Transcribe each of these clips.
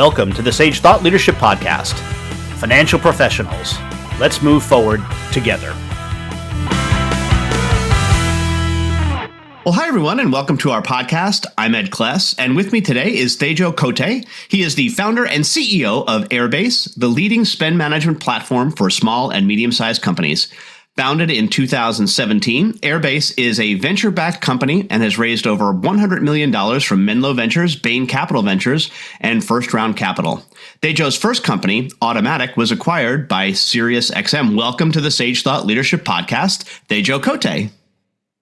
Welcome to the Sage Thought Leadership Podcast. Financial professionals, let's move forward together. Well, hi, everyone, and welcome to our podcast. I'm Ed Kless, and with me today is Thejo Kote. He is the founder and CEO of Airbase, the leading spend management platform for small and medium-sized companies. Founded in 2017, Airbase is a venture-backed company and has raised over $100 million from Menlo Ventures, Bain Ventures, and First Round Capital. Thejo's first company, Automatic, was acquired by SiriusXM. Welcome to the Sage Thought Leadership Podcast, Thejo Kote.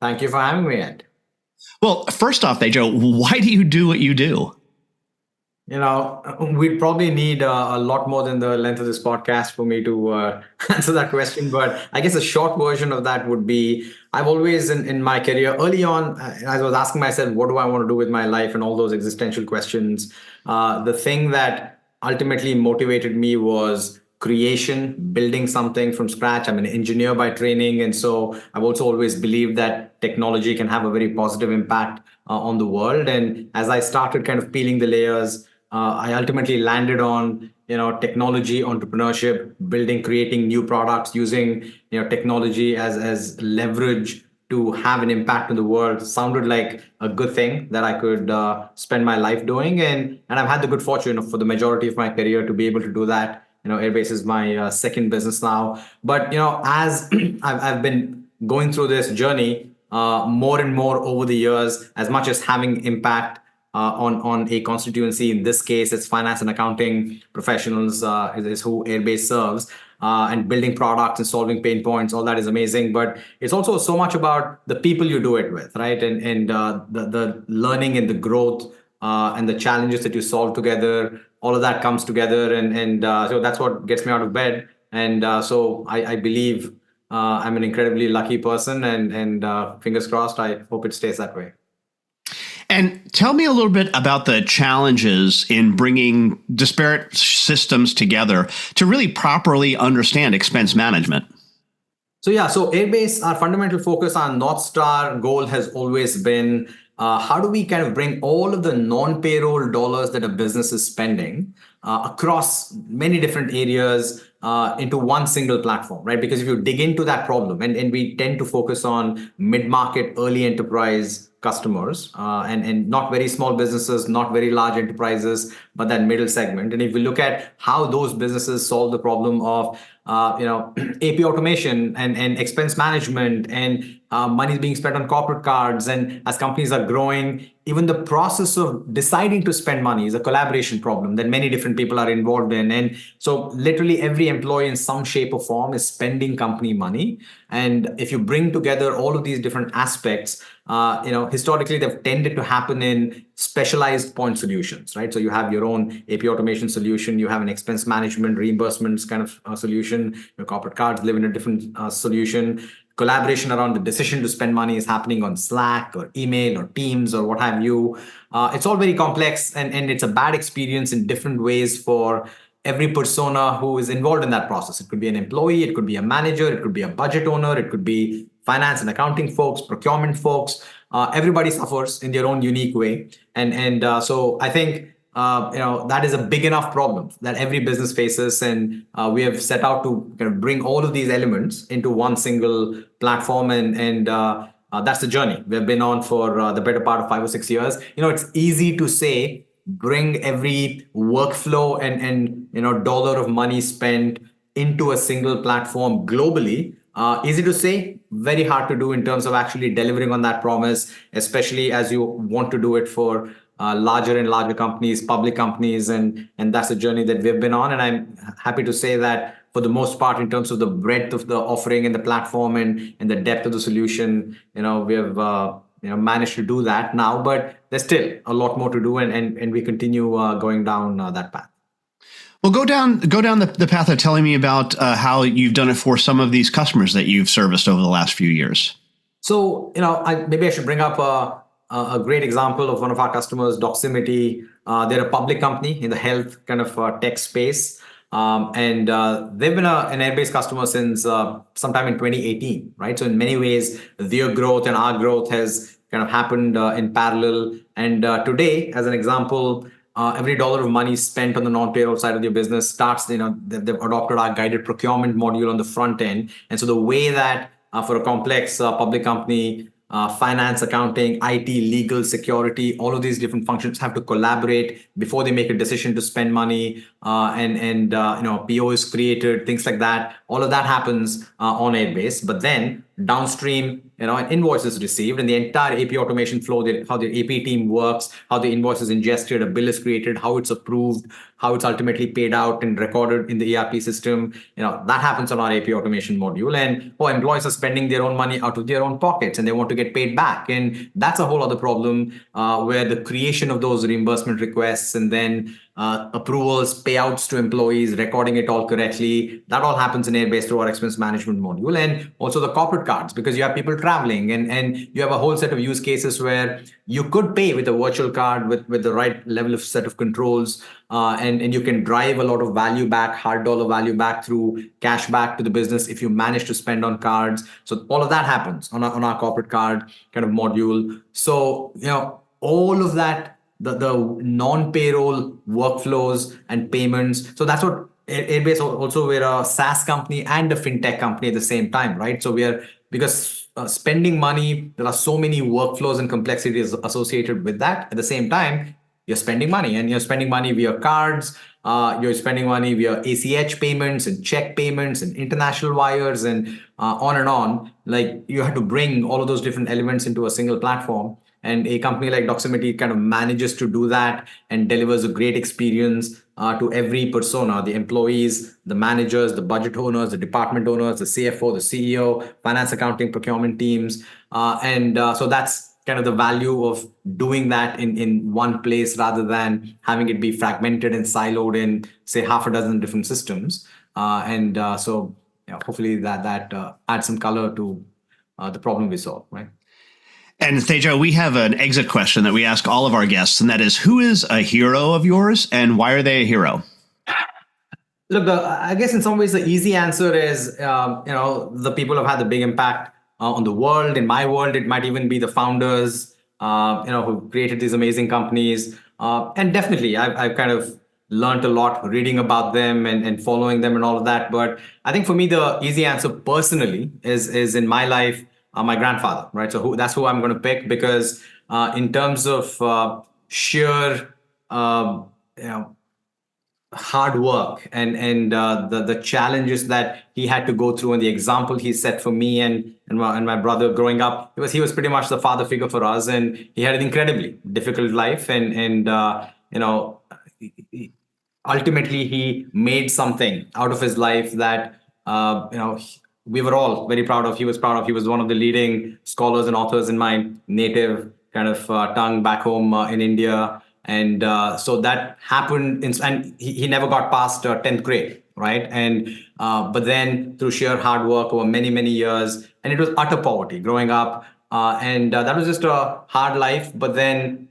Thank you for having me, Ed. Well, first off, Thejo, why do you do what you do? You know, we'd probably need a lot more than the length of this podcast for me to answer that question. But I guess a short version of that would be, I've always in my career, early on, as I was asking myself, what do I want to do with my life and all those existential questions, the thing that ultimately motivated me was creation, building something from scratch. I'm an engineer by training. And so I've also always believed that technology can have a very positive impact on the world. And as I started kind of peeling the layers, I ultimately landed on, technology, entrepreneurship, building, creating new products, using, technology as leverage to have an impact in the world. Sounded like a good thing that I could spend my life doing. And I've had the good fortune for the majority of my career to be able to do that. Airbase is my second business now. But, as I've been going through this journey more and more over the years, as much as having impact on a constituency, in this case, it's finance and accounting professionals is who Airbase serves, and building products and solving pain points. All that is amazing, but it's also so much about the people you do it with, right? And the learning and the growth and the challenges that you solve together. All of that comes together, and so that's what gets me out of bed. And so I believe I'm an incredibly lucky person, and fingers crossed, I hope it stays that way. And tell me a little bit about the challenges in bringing disparate systems together to really properly understand expense management. So Airbase, our fundamental focus, our North Star goal has always been how do we kind of bring all of the non-payroll dollars that a business is spending across many different areas into one single platform, right? Because if you dig into that problem, and we tend to focus on mid-market, early enterprise customers, and not very small businesses, not very large enterprises, but that middle segment. And if we look at how those businesses solve the problem of AP automation and expense management and money is being spent on corporate cards, and as companies are growing, even the process of deciding to spend money is a collaboration problem that many different people are involved in. And so literally every employee in some shape or form is spending company money. And if you bring together all of these different aspects, historically they've tended to happen in specialized point solutions, right? So you have your own AP automation solution, you have an expense management reimbursements kind of solution, your corporate cards live in a different solution. Collaboration around the decision to spend money is happening on Slack or email or Teams or what have you. It's all very complex, and it's a bad experience in different ways for every persona who is involved in that process. It could be an employee, it could be a manager, it could be a budget owner, it could be finance and accounting folks, procurement folks. Everybody suffers in their own unique way. And so I think that is a big enough problem that every business faces, and we have set out to kind of bring all of these elements into one single platform, and that's the journey we've been on for the better part of 5 or 6 years. It's easy to say bring every workflow and dollar of money spent into a single platform globally. Easy to say, very hard to do in terms of actually delivering on that promise, especially as you want to do it for larger and larger companies, public companies, and that's the journey that we've been on. And I'm happy to say that for the most part, in terms of the breadth of the offering and the platform and the depth of the solution, we have managed to do that now. But there's still a lot more to do, and we continue going down that path. Well, go down the path of telling me about how you've done it for some of these customers that you've serviced over the last few years. So, maybe I should bring up a great example of one of our customers, Doximity. They're a public company in the health kind of tech space. And they've been an Airbase customer since sometime in 2018, right? So in many ways, their growth and our growth has kind of happened in parallel. And today, as an example, every dollar of money spent on the non-payroll side of your business starts, they've adopted our guided procurement module on the front end. And so the way that for a complex public company, finance, accounting, IT, legal, security, all of these different functions have to collaborate before they make a decision to spend money, and PO is created, things like that. All of that happens on Airbase. But then downstream, an invoice is received, and the entire AP automation flow, how the AP team works, how the invoice is ingested, a bill is created, how it's approved, how it's ultimately paid out and recorded in the ERP system, that happens on our AP automation module. And employees are spending their own money out of their own pockets, and they want to get paid back. And that's a whole other problem where the creation of those reimbursement requests and then approvals, payouts to employees, recording it all correctly, that all happens in Airbase through our expense management module. And also the corporate cards, because you have people traveling and you have a whole set of use cases where you could pay with a virtual card with the right level of set of controls, and you can drive a lot of value back, hard dollar value back through cash back to the business if you manage to spend on cards. So all of that happens on our corporate card kind of module. So, all of that, the non-payroll workflows and payments. So that's what Airbase also, we're a SaaS company and a fintech company at the same time, right? So because spending money, there are so many workflows and complexities associated with that. At the same time, you're spending money, and you're spending money via cards, you're spending money via ACH payments and check payments and international wires and on and on. Like, you have to bring all of those different elements into a single platform. And a company like Doximity kind of manages to do that and delivers a great experience to every persona, the employees, the managers, the budget owners, the department owners, the CFO, the CEO, finance, accounting, procurement teams. So that's kind of the value of doing that in one place rather than having it be fragmented and siloed in, say, half a dozen different systems. So hopefully that adds some color to the problem we solve, right? And Thejo, we have an exit question that we ask all of our guests, and that is, who is a hero of yours and why are they a hero? Look, I guess in some ways the easy answer is, the people who have had the big impact on the world. In my world, it might even be the founders, who created these amazing companies. And definitely, I've kind of learned a lot reading about them and following them and all of that. But I think for me, the easy answer personally is in my life, my grandfather, right? So that's who I'm going to pick, because in terms of sheer, hard work and the challenges that he had to go through and the example he set for me and my brother growing up, he was pretty much the father figure for us, and he had an incredibly difficult life, and ultimately he made something out of his life that we were all very proud of. He was proud of. He was one of the leading scholars and authors in my native kind of tongue back home in India. And so that happened, and he never got past 10th grade, right? And but then through sheer hard work over many, many years, and it was utter poverty growing up. And that was just a hard life. But then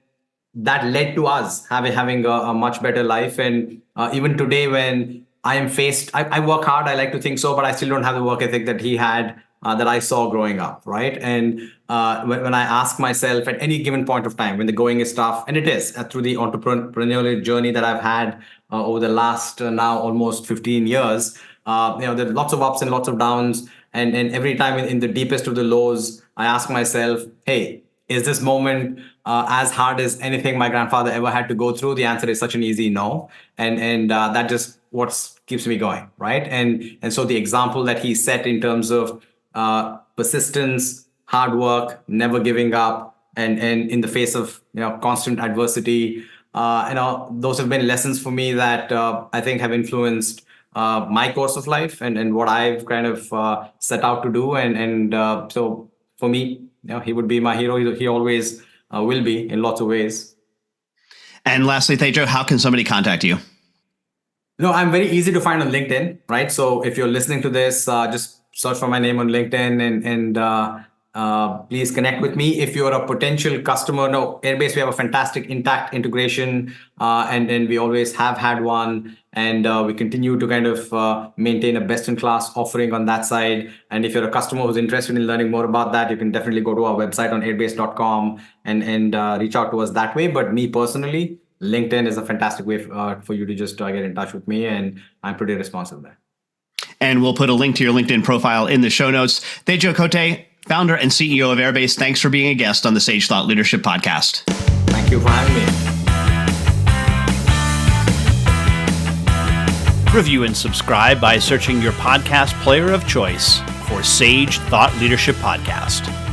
that led to us having a much better life. And even today, when I am faced, I work hard, I like to think so, but I still don't have the work ethic that he had, that I saw growing up, right? And when I ask myself at any given point of time, when the going is tough, and it is through the entrepreneurial journey that I've had over the last now almost 15 years, there's lots of ups and lots of downs. And every time in the deepest of the lows, I ask myself, hey, is this moment as hard as anything my grandfather ever had to go through? The answer is such an easy no. And that just what keeps me going, right? And so the example that he set in terms of persistence, hard work, never giving up, and in the face of constant adversity, those have been lessons for me that I think have influenced my course of life and what I've kind of set out to do. And so for me, he would be my hero. He always will be in lots of ways. And lastly, Thejo, how can somebody contact you? I'm very easy to find on LinkedIn, right? So if you're listening to this, just search for my name on LinkedIn and please connect with me. If you're a potential customer, Airbase, we have a fantastic intact integration, and we always have had one. And we continue to kind of maintain a best-in-class offering on that side. And if you're a customer who's interested in learning more about that, you can definitely go to our website on airbase.com and reach out to us that way. But me personally, LinkedIn is a fantastic way for you to just get in touch with me, and I'm pretty responsive there. And we'll put a link to your LinkedIn profile in the show notes. Thejo Kote, founder and CEO of Airbase, thanks for being a guest on the Sage Thought Leadership Podcast. Thank you for having me. Review and subscribe by searching your podcast player of choice for Sage Thought Leadership Podcast.